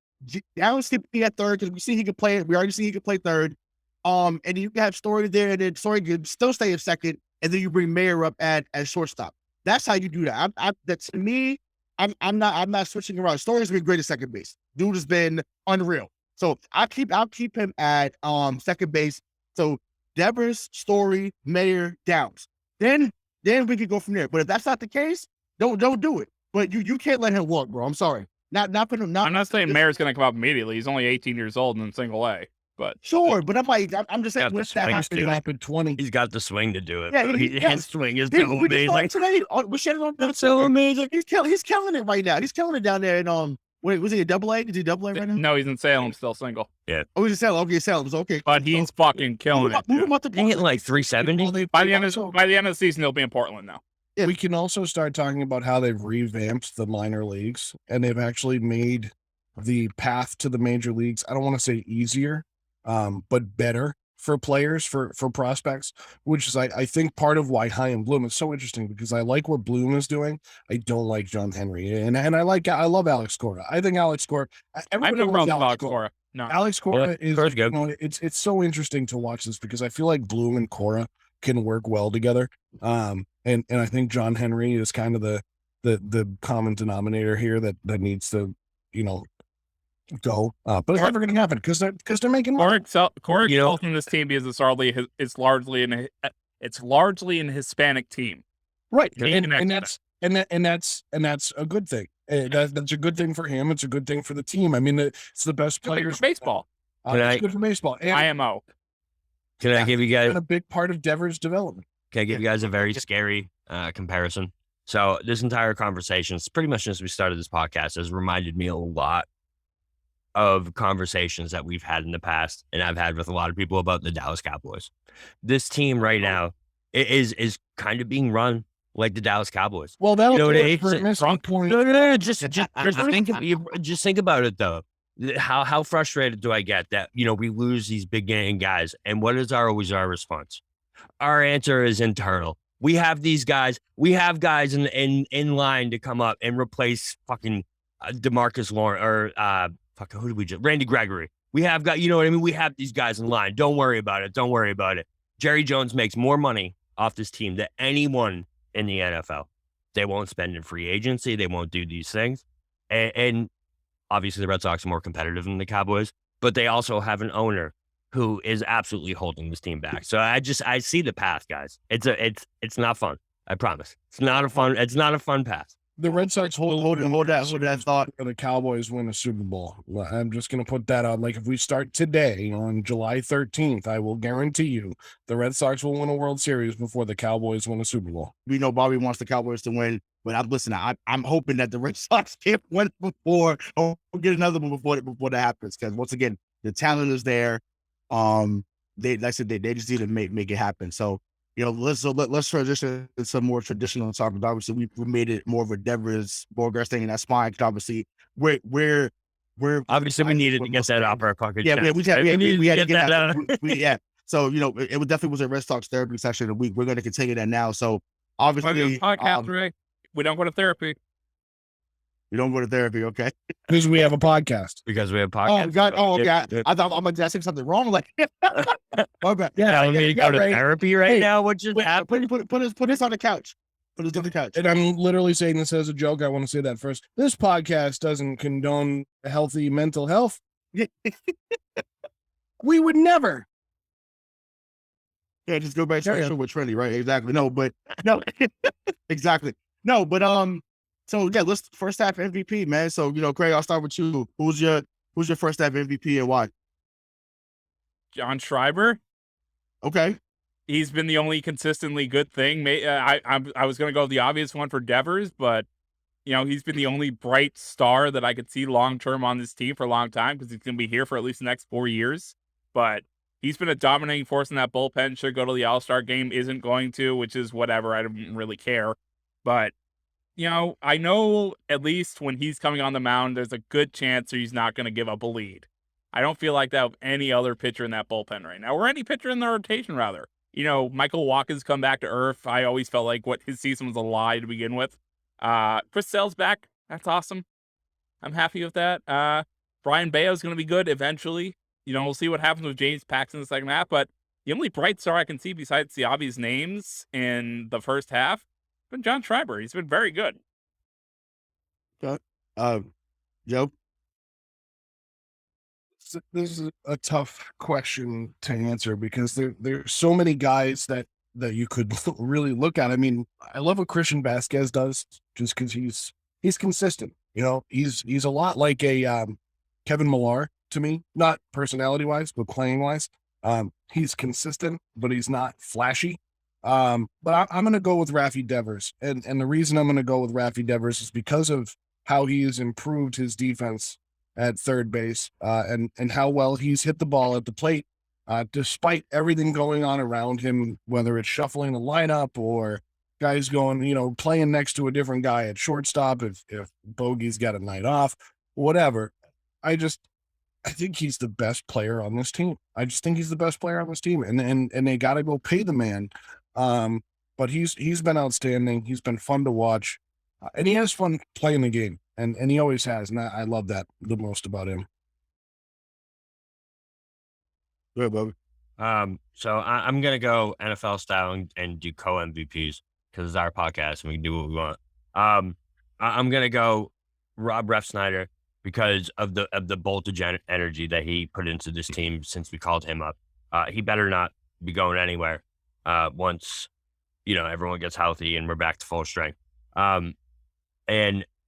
Down Skippy at third because we see he can play. We already see he can play third. And you can have Story there, and then Story can still stay in second, and then you bring Mayer up at shortstop. That's how you do that. That to me, I'm not switching around. Story's been great at second base. Dude has been unreal. So I'll keep him at second base. So Devers, Story, Mayer, Downs. Then we can go from there. But if that's not the case, don't do it. But you can't let him walk, bro. I'm sorry. Not for him. I'm not saying Mayer's going to come up immediately. He's only 18 years old and in single A. But sure, but I'm just saying what's that happen at 20. He's got the swing to do it. Yeah, his swing is so amazing. Today, that's so amazing. He's killing it right now. He's killing it down there in wait, was he a double A? Is he double A right now? No, he's in Salem, still single. Yeah. Oh, he's in Salem. Okay, Salem's okay. But he's fucking killing it. Move him up to He hit like 370. By the end of the season, he'll be in Portland now. Yeah. We can also start talking about how they've revamped the minor leagues and they've actually made the path to the major leagues, I don't want to say easier, but better for players, for prospects, which is, I think, part of why Chaim Bloom is so interesting because I like what Bloom is doing. I don't like John Henry. And I love Alex Cora. I think Alex Cora, I've never known Alex Cora. No. Alex Cora is, good. It's so interesting to watch this because I feel like Bloom and Cora can work well together. And I think John Henry is kind of the common denominator here that needs to, go. But it's never going to happen because they're making money. Cora from this team because it's largely an Hispanic team. Right. And that's a good thing. That's a good thing for him. It's a good thing for the team. I mean, it's the best players for baseball. It's good for baseball. And IMO. Can I give you guys a big part of Devers' development? Can I give you guys a very scary comparison? So this entire conversation, pretty much since we started this podcast, has reminded me a lot of conversations that we've had in the past, and I've had with a lot of people about the Dallas Cowboys. This team right now is kind of being run like the Dallas Cowboys. Well, that'll No, just think about it though. How frustrated do I get that we lose these big game guys, and what is always our response? Our answer is internal. We have these guys. We have guys in line to come up and replace fucking DeMarcus Lawrence or who did we just? Randy Gregory. We have got, what I mean? We have these guys in line. Don't worry about it. Jerry Jones makes more money off this team than anyone in the NFL. They won't spend in free agency. They won't do these things. And obviously the Red Sox are more competitive than the Cowboys, but they also have an owner who is absolutely holding this team back. So I see the path, guys. It's not fun. I promise. It's not a fun path. The Red Sox hold that thought. The Cowboys win a Super Bowl. I'm just going to put that on. Like if we start today on July 13th, I will guarantee you the Red Sox will win a World Series before the Cowboys win a Super Bowl. We know Bobby wants the Cowboys to win, but I'm hoping that the Red Sox can't win before or get another one before that happens. Because once again, the talent is there. They just need to make it happen. So. Let's transition to some more traditional talk. Obviously, we made it more of a Devers Bogaerts thing, and that's fine. Because obviously, we're obviously we needed to get that off our pocket. Yeah, we had to get that out. So it definitely was a Red Sox therapy session of the week. We're going to continue that now. So obviously, we don't go to therapy. You don't go to therapy, okay? Because we have a podcast. Oh, God. Oh, okay. I thought I'm saying something wrong. Like, okay. Yeah, you go to therapy right now. What just happened? Put this on the couch. Put this on the couch. And I'm literally saying this as a joke. I want to say that first. This podcast doesn't condone healthy mental health. We would never. Yeah, just go back to with Trinity, right? Exactly. No, exactly. No, but so yeah, let's first half MVP, man. So Craig, I'll start with you. Who's your first half MVP and why? John Schreiber. Okay. He's been the only consistently good thing. I was going to go the obvious one for Devers, but He's been the only bright star that I could see long-term on this team for a long time because he's going to be here for at least the next 4 years. But he's been a dominating force in that bullpen. Should go to the All-Star game, isn't going to, which is whatever. I don't really care. But, I know at least when he's coming on the mound, there's a good chance he's not going to give up a lead. I don't feel like that with any other pitcher in that bullpen right now, or any pitcher in the rotation, rather. Michael Wacha's come back to earth. I always felt like his season was a lie to begin with. Chris Sale's back. That's awesome. I'm happy with that. Brian Bayo's going to be good eventually. We'll see what happens with James Paxton in the second half, but the only bright star I can see besides the obvious names in the first half has been John Schreiber. He's been very good. Joe? This is a tough question to answer because there's so many guys that you could really look at. I mean, I love what Christian Vasquez does just because he's consistent. He's a lot like a Kevin Millar to me, not personality wise, but playing wise. He's consistent, but he's not flashy. But I'm going to go with Rafi Devers. And the reason I'm going to go with Rafi Devers is because of how he has improved his defense at third base and how well he's hit the ball at the plate. Despite everything going on around him, whether it's shuffling the lineup or guys going, playing next to a different guy at shortstop, if Bogey's got a night off, whatever. I think he's the best player on this team. I just think he's the best player on this team, and they got to go pay the man. But he's been outstanding. He's been fun to watch, and he has fun playing the game, and he always has. And I love that the most about him. Good, Bobby. So I'm gonna go NFL style and do co-MVPs because it's our podcast and we can do what we want. I'm gonna go Rob Refsnyder because of the bolt of energy that he put into this team since we called him up. He better not be going anywhere once everyone gets healthy and we're back to full strength. And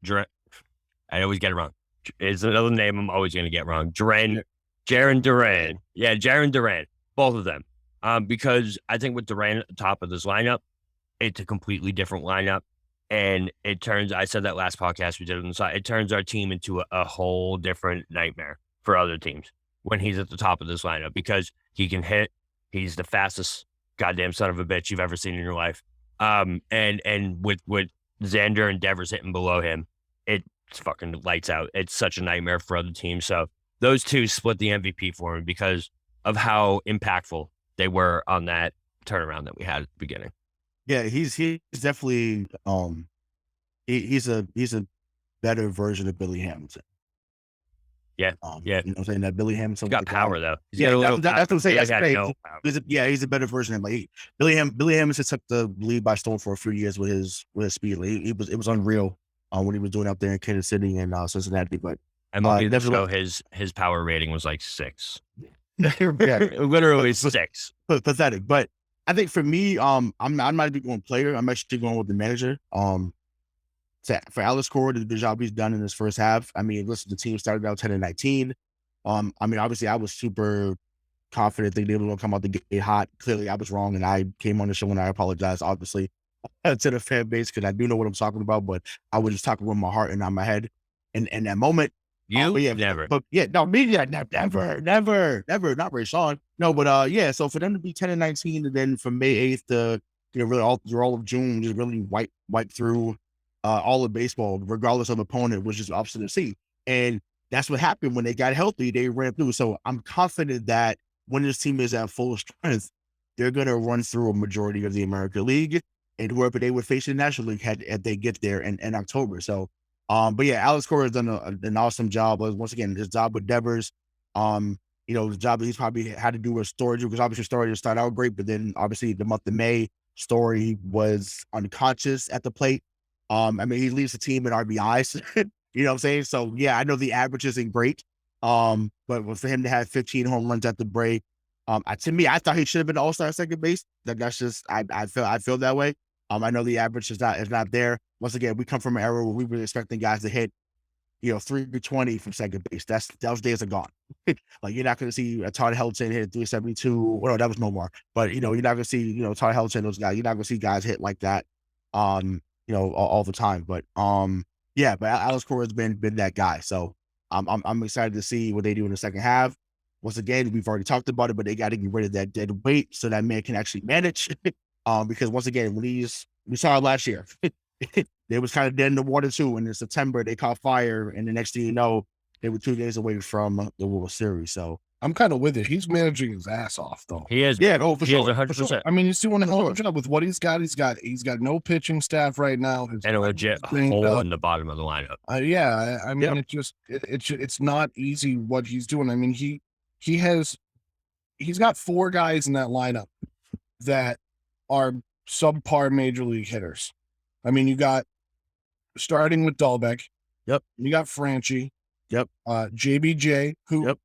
I always get it wrong. It's another name I'm always gonna get wrong. Jarren Duran. Yeah, Jarren Duran. Both of them. Because I think with Duran at the top of this lineup, it's a completely different lineup. And I said that last podcast we did on the side, it turns our team into a whole different nightmare for other teams when he's at the top of this lineup because he can hit. He's the fastest goddamn son of a bitch you've ever seen in your life. And with Xander and Devers hitting below him, it's fucking lights out. It's such a nightmare for other teams. So those two split the MVP for me because of how impactful they were on that turnaround that we had at the beginning. Yeah, he's definitely he's a better version of Billy Hamilton. Yeah, yeah. You know what I'm saying? That Billy Hamilton He's got power though. That's what I'm saying. He's no power. He's a better version of him. Like Billy Hamilton took the lead by storm for a few years with his speed. Like, it was unreal when he was doing up there in Kansas City and Cincinnati. But his power rating was like 6. yeah, Literally 6. Pathetic. But I think for me, I'm not even going player. I'm actually going with the manager. For Alex Cora, the job he's done in this first half. I mean, listen, the team started out 10-19. I mean, obviously, I was super confident they were going to come out the gate hot. Clearly, I was wrong, and I came on the show and I apologize, obviously, to the fan base because I do know what I'm talking about, but I was just talking with my heart and not my head. And in that moment, never. But yeah, no, me, never, not Rayshawn. No, but yeah. So for them to be 10-19, and then from May 8th to really all of June, just really wipe through all of baseball, regardless of opponent, was just opposite to see. And that's what happened when they got healthy. They ran through. So I'm confident that when this team is at full strength, they're gonna run through a majority of the American League and whoever they would face in the National League had they get there in October. So. But yeah, Alex Cora has done an awesome job. Once again, his job with Devers, the job that he's probably had to do with Story, because obviously Story started out great, but then obviously the month of May, Story was unconscious at the plate. I mean, he leads the team in RBIs, you know what I'm saying? So yeah, I know the average isn't great. But for him to have 15 home runs at the break, to me, I thought he should have been an all-star at second base. That's just, I feel that way. I know the average is not there. Once again, we come from an era where we were expecting guys to hit, 320 from second base. Those days are gone. Like you're not going to see a Todd Helton hit 372. Well, no, that was no more. But you're not going to see Todd Helton, those guys. You're not going to see guys hit like that. All the time. But Yeah, but Alex Cora has been that guy. So I'm excited to see what they do in the second half. Once again, we've already talked about it, but they got to get rid of that dead weight so that man can actually manage. Because once again, we saw it last year. They was kind of dead in the water too. And in September, they caught fire, and the next thing you know, they were 2 days away from the World Series. So I'm kind of with it. He's managing his ass off, though. He is. yeah, for He is sure. 100%. I mean, he's doing a hell of a job with what he's got. He's got no pitching staff right now. And a legit hole in the bottom of the lineup. I mean, it's not easy what he's doing. I mean, he's got 4 guys in that lineup that are subpar major league hitters. I mean, you got starting with Dahlbeck. Yep. You got Franchi. Yep. JBJ, who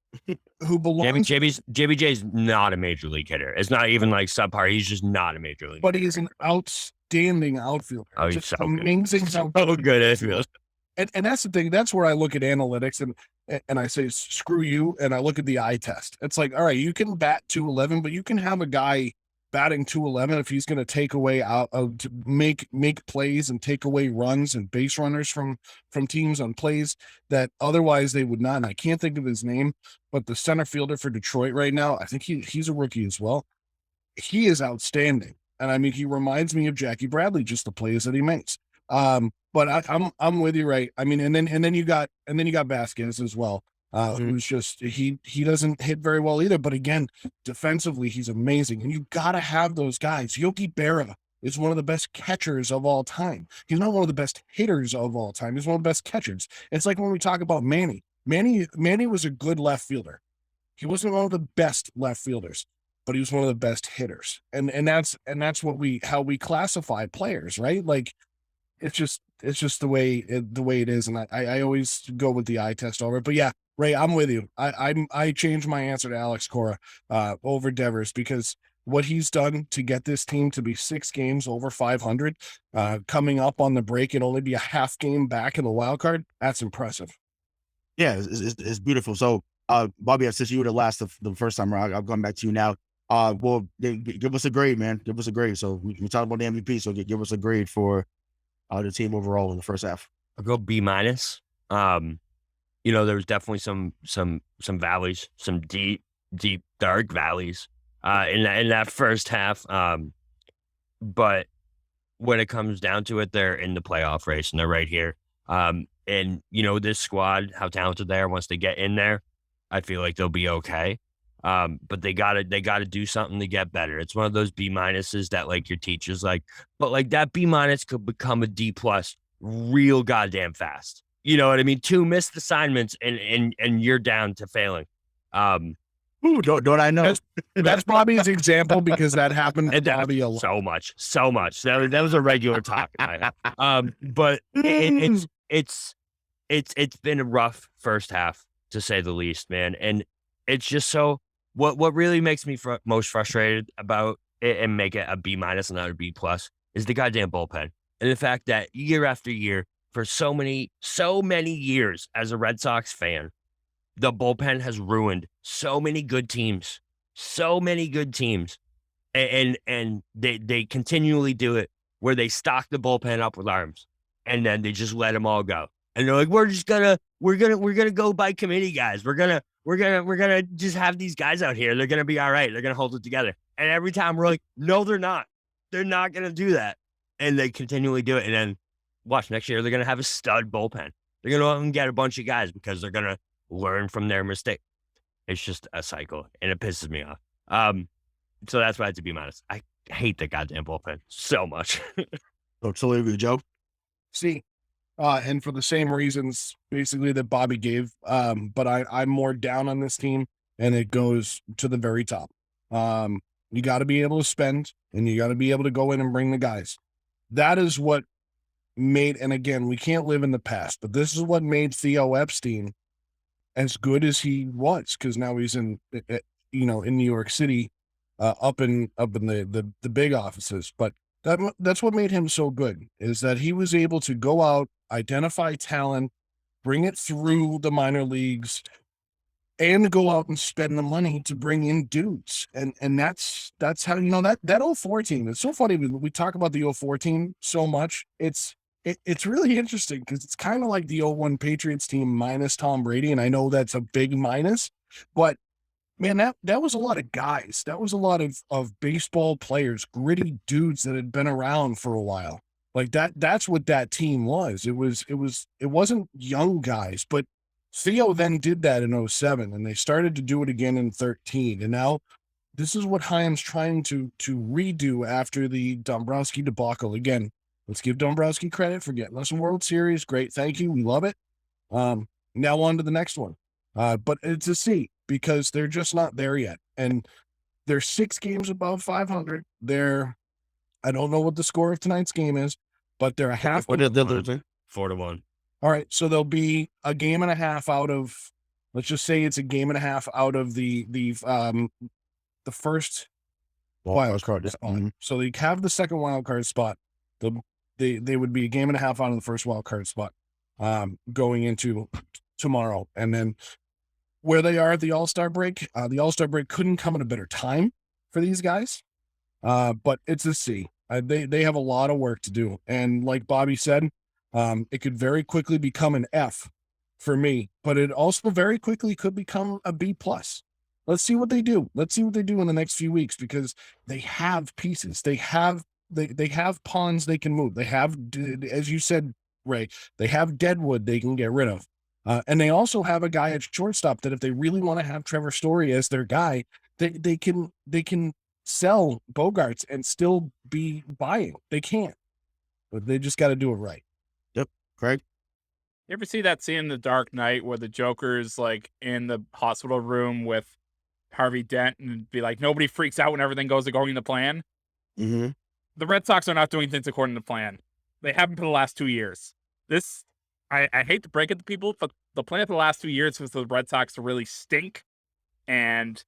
belongs. JBJ's not a major league hitter. It's not even like subpar. He's just not a major league. But he's an outstanding outfielder. Oh, he's just so amazing. Good. So good outfield. And that's the thing. That's where I look at analytics and I say, screw you. And I look at the eye test. It's like, all right, you can bat 211, but you can have a guy batting 211 if he's going to take away to make plays and take away runs and base runners from teams on plays that otherwise they would not. And I can't think of his name, but the center fielder for Detroit right now, I think he's a rookie as well. He is outstanding. And I mean, he reminds me of Jackie Bradley, just the plays that he makes. But I'm with you, right? I mean, and then you got Vasquez as well. Who's just he doesn't hit very well either, but again, defensively he's amazing, and you gotta have those guys. Yogi Berra is one of the best catchers of all time. He's not one of the best hitters of all time. He's one of the best catchers. It's like when we talk about Manny. Manny was a good left fielder. He wasn't one of the best left fielders, but he was one of the best hitters. And that's how we classify players, right? Like it's just the way it is, and I always go with the eye test over it. But yeah, Ray, I'm with you. I changed my answer to Alex Cora over Devers because what he's done to get this team to be 6 games over 500, coming up on the break and only be a half game back in the wild card, that's impressive. Yeah, it's beautiful. So, Bobby, since you were the first time around, I'll come back to you now. Well, give us a grade, man. Give us a grade. So we talked about the MVP. So give us a grade for the team overall in the first half. I'll go B-. There was definitely some valleys, some deep, dark valleys in that first half. But when it comes down to it, they're in the playoff race and they're right here. And this squad, how talented they are, once they get in there, I feel like they'll be okay. But they gotta do something to get better. It's one of those B- that like your teacher's like, but like that B- could become a D+ real goddamn fast. You know what I mean? 2 missed assignments and you're down to failing. Ooh, don't I know? That's Bobby's example because that happened to Bobby a lot. So much. That was a regular talk. But it's been a rough first half to say the least, man. And it's just so what really makes me most frustrated about it and make it a B- and not a B+ is the goddamn bullpen. And the fact that year after year, for so many years as a Red Sox fan, the bullpen has ruined so many good teams. And they continually do it where they stock the bullpen up with arms and then they just let them all go. And they're like, we're gonna go by committee, guys. We're gonna just have these guys out here. They're gonna be all right. They're gonna hold it together. And every time we're like, no, they're not. They're not gonna do that. And they continually do it. And then watch, next year they're gonna have a stud bullpen. They're gonna go out and get a bunch of guys because they're gonna learn from their mistake. It's just a cycle, and it pisses me off. So that's why it's a B-. I hate the goddamn bullpen so much. Totally agree, Joe. See, and for the same reasons basically that Bobby gave, but I'm more down on this team, and it goes to the very top. You got to be able to spend, and you got to be able to go in and bring the guys. That is what made, and again, we can't live in the past, but this is what made Theo Epstein as good as he was, because now he's in New York City, up in the big offices. But that's what made him so good, is that he was able to go out, identify talent, bring it through the minor leagues, and go out and spend the money to bring in dudes. And that's how, that 04 team, it's so funny. We talk about the 04 team so much. It's it's really interesting because it's kind of like the 01 Patriots team minus Tom Brady. And I know that's a big minus, but man, that was a lot of guys. That was a lot of baseball players, gritty dudes that had been around for a while. Like that's what that team was. It wasn't young guys, but Theo then did that in 07 and they started to do it again in 13. And now this is what Chaim's trying to redo after the Dombrowski debacle. Again, let's give Dombrowski credit for getting us a World Series. Great. Thank you. We love it. Now on to the next one. But it's a C because they're just not there yet. And they're 6 games above 500. I don't know what the score of tonight's game is, but they're a half. What did they lose? 4-1. All right. So they'll be a game and a half out of, let's just say it's a game and a half out of the first wild card spot. So they have the second wild card spot. They would be a game and a half out of the first wild card spot going into tomorrow. And then where they are at the All-Star break couldn't come at a better time for these guys. But it's a C. They have a lot of work to do. And like Bobby said, it could very quickly become an F for me, but it also very quickly could become a B+. Let's see what they do. Let's see what they do in the next few weeks because they have pieces. They have pawns they can move. They have, as you said, Ray, they have Deadwood they can get rid of. And they also have a guy at shortstop that if they really want to have Trevor Story as their guy, they can sell Bogaerts and still be buying. They can't, but they just got to do it right. Yep. Craig? You ever see that scene in The Dark Knight where the Joker's like in the hospital room with Harvey Dent and be like, nobody freaks out when everything goes according to plan? Mm-hmm. The Red Sox are not doing things according to plan. They haven't for the last 2 years. I hate to break it to people, but the plan for the last 2 years was for the Red Sox to really stink and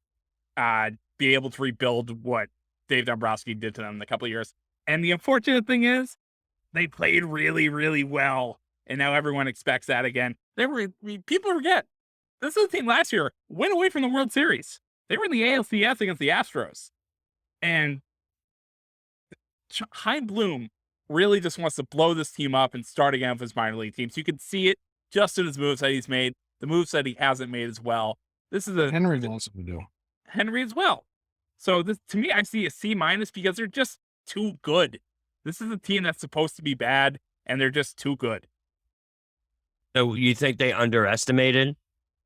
be able to rebuild what Dave Dombrowski did to them in a couple of years. And the unfortunate thing is they played really, really well. And now everyone expects that again. People forget. This is the team last year went away from the World Series. They were in the ALCS against the Astros. And Chaim Bloom really just wants to blow this team up and start again with his minor league teams. You can see it just in his moves that he's made, the moves that he hasn't made as well. This is Henry wants to do. Henry as well. So this, to me, I see a C- because they're just too good. This is a team that's supposed to be bad, and they're just too good. So you think they underestimated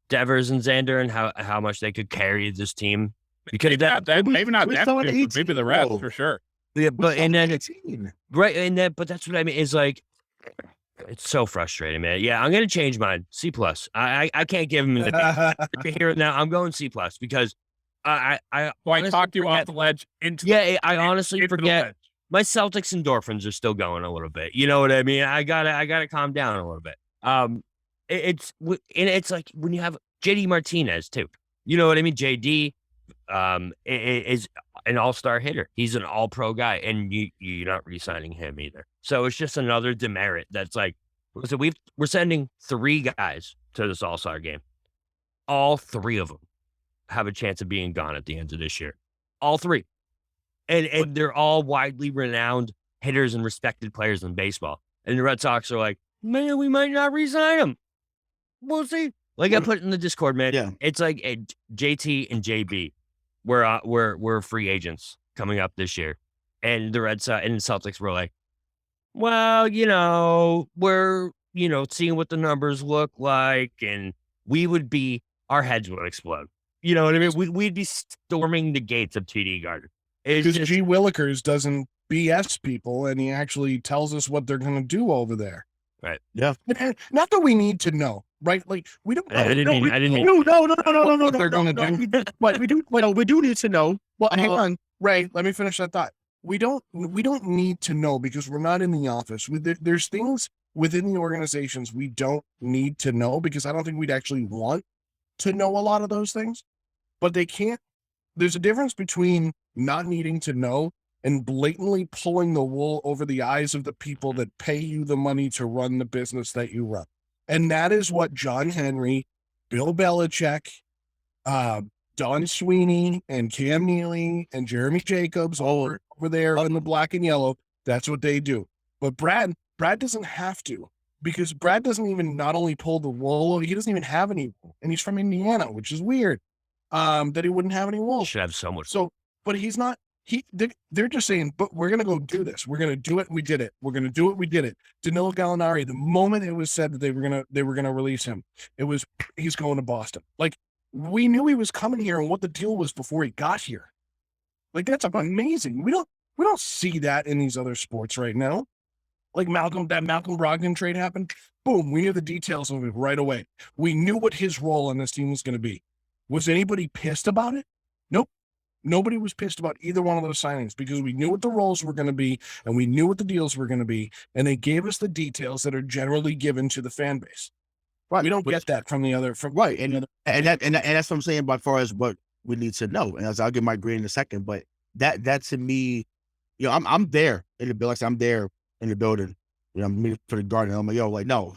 Devers and Xander and how much they could carry this team? Because maybe not them, but maybe the rest for sure. Yeah, but and then right, and then but that's what I mean is like it's so frustrating, man. Yeah, I'm gonna change mine. C+. I can't give him here now. I'm going C+ because I talked you off the ledge into I honestly forget my Celtics endorphins are still going a little bit. You know what I mean? I gotta calm down a little bit. It's like when you have JD Martinez too. You know what I mean? JD is an all-star hitter. He's an all-pro guy, and you're not re-signing him either. So it's just another demerit. That's like, so we're sending 3 guys to this all-star game. All 3 of them have a chance of being gone at the end of this year. All 3, and they're all widely renowned hitters and respected players in baseball. And the Red Sox are like, man, we might not re-sign him. We'll see. Like I put in the Discord, man. Yeah. It's like JT and JB. We're free agents coming up this year, and the Red Sox and the Celtics were like, well, we're seeing what the numbers look like, and our heads would explode. You know what I mean? We'd be storming the gates of TD Garden. Because G. Willikers doesn't BS people, and he actually tells us what they're going to do over there. Right. Yeah. Not that we need to know, right? Like we don't. No. They're going to do. But we do. Well, we do need to know. Well, hang on, Ray. Let me finish that thought. We don't need to know because we're not in the office. There's things within the organizations we don't need to know because I don't think we'd actually want to know a lot of those things. But they can't. There's a difference between not needing to know and blatantly pulling the wool over the eyes of the people that pay you the money to run the business that you run. And that is what John Henry, Bill Belichick, Don Sweeney, and Cam Neely, and Jeremy Jacobs, all over there in the black and yellow, that's what they do. But Brad, Brad doesn't have to, because Brad doesn't even not only pull the role, he doesn't even have any, and he's from Indiana, which is weird. That he wouldn't have any role. Should have so much. So, but he's not. They're just saying, but we're gonna go do this. We're gonna do it. We did it. We're gonna do it. We did it. Danilo Gallinari. The moment it was said that they were gonna release him, it was he's going to Boston. Like, we knew he was coming here and what the deal was before he got here. Like, that's amazing. We don't see that in these other sports right now. Like Malcolm Brogdon trade happened. Boom, we knew the details of it right away. We knew what his role on this team was going to be. Was anybody pissed about it? Nope. Nobody was pissed about either one of those signings, because we knew what the roles were going to be and we knew what the deals were going to be, and they gave us the details that are generally given to the fan base. Right. We don't get that from the other. Right, and that's what I'm saying. By far as what we need to know, and as I'll get my grade in a second, but that to me, I'm there in the building. I'm there in the building. I'm meeting for the Garden. I'm like, like, no,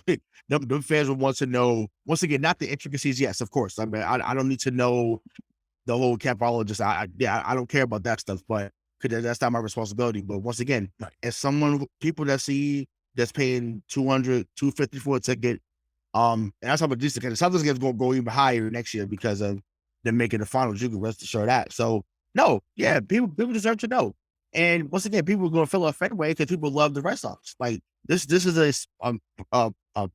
them fans would want to know, once again, not the intricacies. Yes, of course. I mean, I don't need to know the whole capologist. I don't care about that stuff, but because that's not my responsibility. But once again, as people that see that's paying $200, $250 for a ticket, and that's how much decent. The Celtics game's going to go even higher next year because of them making the finals. You can rest assured that. So no, yeah, people deserve to know. And once again, people are going to fill up Fenway because people love the Red Sox. Like, this is a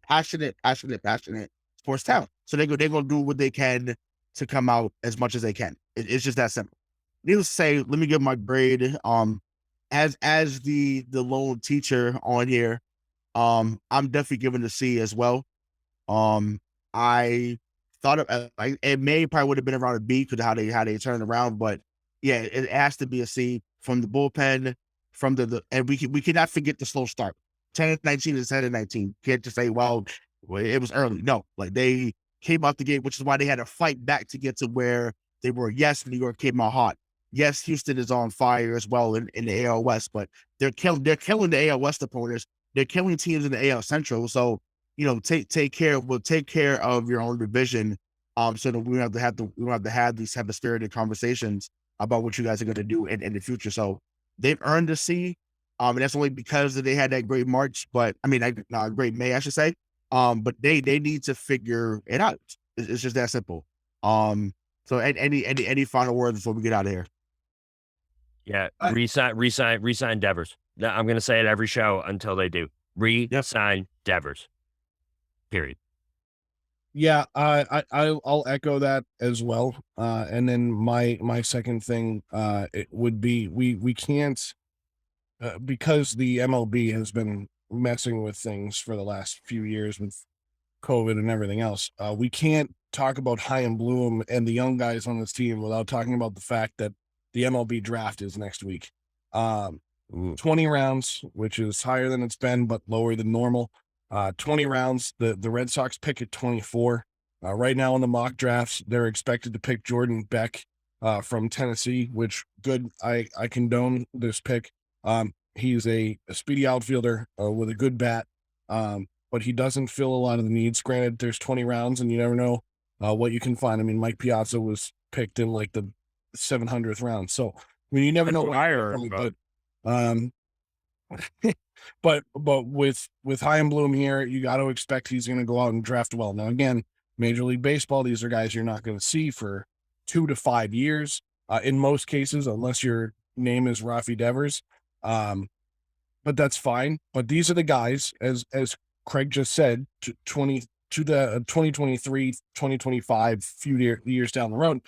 passionate sports town. So they're going to do what they can to come out as much as they can. It's just that simple. Needless to say, let me give my grade. As the lone teacher on here, I'm definitely giving a C as well. I thought it probably would have been around a B because of how they turned around, but yeah, it has to be a C from the bullpen, from and we cannot forget the slow start. 10-19 is 10-19. Can't just say, well, it was early. No, like, they came out the gate, which is why they had to fight back to get to where they were. Yes, New York came out hot. Yes, Houston is on fire as well in the AL West, but they're killing the AL West opponents. They're killing teams in the AL Central. So, take care of your own division, so that we don't have to have these type of spirited conversations about what you guys are going to do in the future. So they've earned a C. And that's only because they had that great March, but I mean, great May, I should say. But they need to figure it out. It's just that simple. So any final words before we get out of here? Yeah, resign Devers. I'm going to say it every show until they do. Resign Devers. Period. Yeah, I'll echo that as well. And then my second thing, it would be we can't, because the MLB has been messing with things for the last few years with COVID and everything else. We can't talk about Chaim Bloom and the young guys on this team without talking about the fact that the MLB draft is next week. 20 rounds, which is higher than it's been, but lower than normal. 20 rounds. The Red Sox pick at 24. Right now in the mock drafts, they're expected to pick Jordan Beck from Tennessee, which good. I condone this pick. He's a speedy outfielder with a good bat, but he doesn't fill a lot of the needs. Granted, there's 20 rounds, and you never know what you can find. I mean, Mike Piazza was picked in like the 700th round, so I mean, you never know. But with Chaim Bloom here, you got to expect he's going to go out and draft well. Now, again, Major League Baseball, these are guys you're not going to see for 2 to 5 years in most cases, unless your name is Rafi Devers. But that's fine. But these are the guys, as Craig just said, to the 2023, 2025, few years down the road.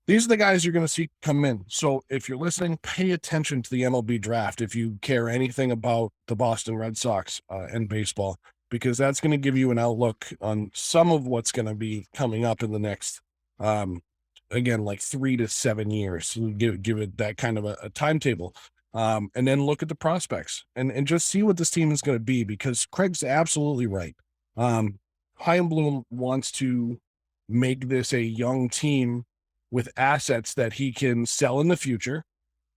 These are the guys you're going to see come in. So if you're listening, pay attention to the MLB draft if you care anything about the Boston Red Sox and baseball, because that's going to give you an outlook on some of what's going to be coming up in the next, again, like 3 to 7 years. So give it that kind of a timetable. And then look at the prospects and just see what this team is going to be, because Craig's absolutely right. Chaim Bloom wants to make this a young team with assets that he can sell in the future,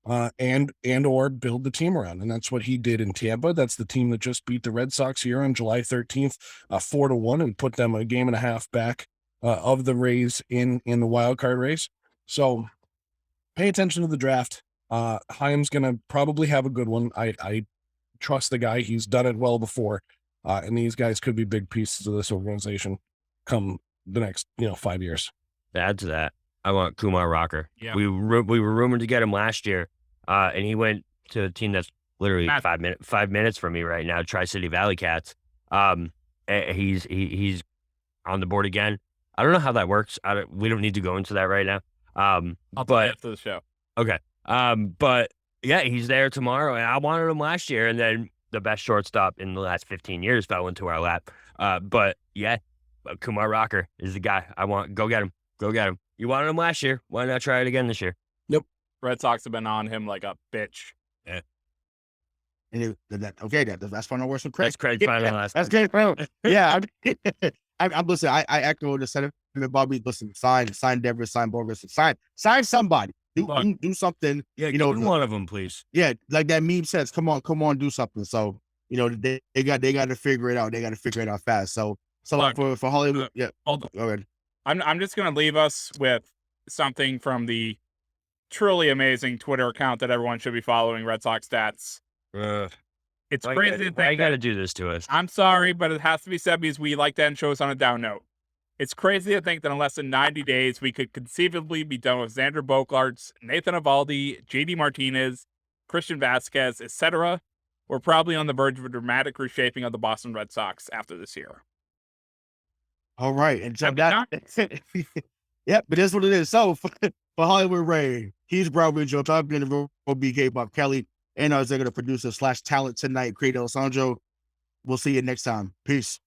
and or build the team around. And that's what he did in Tampa. That's the team that just beat the Red Sox here on July 13th, 4-1, and put them a game and a half back of the Rays in the wild card race. So pay attention to the draft. Chaim's going to probably have a good one. I trust the guy. He's done it well before. And these guys could be big pieces of this organization come the next, 5 years. To add to that, I want Kumar Rocker. Yeah. We were rumored to get him last year, and he went to a team that's literally 5 minutes from me right now, Tri-City Valley Cats. He's on the board again. I don't know how that works. We don't need to go into that right now. I'll tell you after the show. Okay. But yeah, he's there tomorrow, and I wanted him last year, and then the best shortstop in the last 15 years fell into our lap. But yeah, Kumar Rocker is the guy I want. Go get him. Go get him. You wanted him last year. Why not try it again this year? Red Sox have been on him like a bitch. And that's final words from Craig. That's Craig's final last. That's great. Yeah, I'm listen. I echo the sentiment, Bobby. Listen, sign Denver, sign Bogaerts, sign somebody. Do something. Yeah, one of them, please. Yeah, like that meme says, come on, do something. So they got to figure it out. They got to figure it out fast. So Look, for Hollywood, yeah. Hold on. Go ahead. I'm just gonna leave us with something from the truly amazing Twitter account that everyone should be following, Red Sox Stats. It's crazy to think I got to that, do this to us. I'm sorry, but it has to be said because we like to end shows on a down note. It's crazy to think that in less than 90 days, we could conceivably be done with Xander Bogaerts, Nathan Eovaldi, JD Martinez, Christian Vasquez, etc. We're probably on the verge of a dramatic reshaping of the Boston Red Sox after this year. All right, and That'd be yep, but that's what it is. So for Hollywood Ray, he's Broadway Joe, I've been the BK Bob Kelly, and our executive producer / talent tonight, Credo Alessandro. We'll see you next time. Peace.